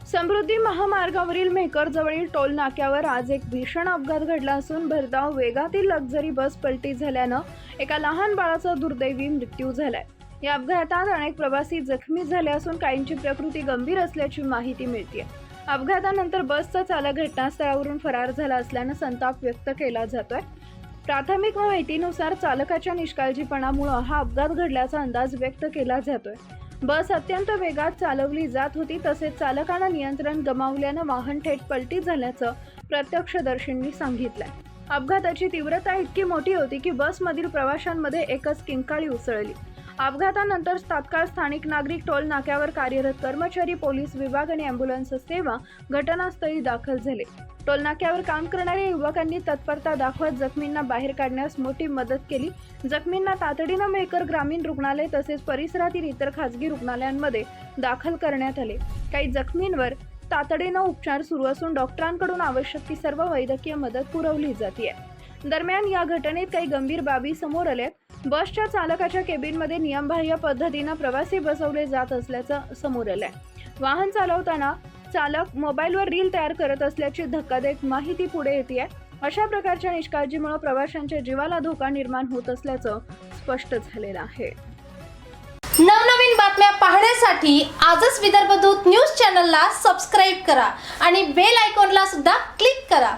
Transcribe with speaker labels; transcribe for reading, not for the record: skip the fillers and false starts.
Speaker 1: समृद्धी महामार्गावरील मेहकर जवळील टोल नाक्यावर आज एक भीषण अपघात घडला असून भरधाव वेगातील लक्झरी बस पलटी झाल्यानं एका लहान बाळाचा दुर्दैवी मृत्यू झालाय। या अपघातात अनेक प्रवासी जखमी झाले असून काहींची प्रकृती गंभीर असल्याची माहिती मिळते। अपघातानंतर बसचा चालक घटनास्थळावरून फरार झाला असल्यानं संताप व्यक्त केला जातोय। प्राथमिक माहितीनुसार चालकाच्या निष्काळजीपणामुळे हा अपघात घडल्याचा अंदाज व्यक्त केला जातोय। बस अत्यंत वेगात चालवली जात होती, तसेच चालकानं नियंत्रण गमावल्यानं वाहन थेट पलटी झाल्याचं प्रत्यक्षदर्शींनी सांगितलंय। अपघाताची तीव्रता इतकी मोठी होती की बसमधील प्रवाशांमध्ये एकच किंकाळी उसळली। अपघातानंतर तात्काळ स्थानिक नागरिक, टोल नाक्यावर कार्यरत कर्मचारी, पोलीस विभाग आणि अँब्युलन्स सेवा घटनास्थळी दाखल झाले। टोल नाक्यावर काम करणाऱ्या युवकांनी तत्परता दाखवत जखमींना बाहेर काढण्यास मोठी मदत केली। जखमींना तातडीनं मेहकर ग्रामीण रुग्णालय तसेच परिसरातील इतर खासगी रुग्णालयांमध्ये दाखल करण्यात आले। काही जखमींवर तातडीनं उपचार सुरू असून डॉक्टरांकडून आवश्यक ती सर्व वैद्यकीय मदत पुरवली जाते। दरम्यान या घटनेत काही गंभीर बाबी समोर आल्या। बसच्या चालकाच्या केबिनमध्ये नियमबाह्य पद्धतीनं प्रवासी बसवले जात असल्याचं समोर आलंय। वाहन चालवताना चालक मोबाईलवर रील तयार करत असल्याची धक्कादायक माहिती पुढे येते। अशा प्रकारच्या निष्काळजीमुळे प्रवाशांच्या जीवाला धोका निर्माण होत असल्याचं स्पष्ट झालेलं आहे।
Speaker 2: नवनवीन बातम्या पाहण्यासाठी आजच विदर्भ दूत न्यूज चॅनलला सबस्क्राईब करा आणि बेल आयकॉनला सुद्धा क्लिक करा।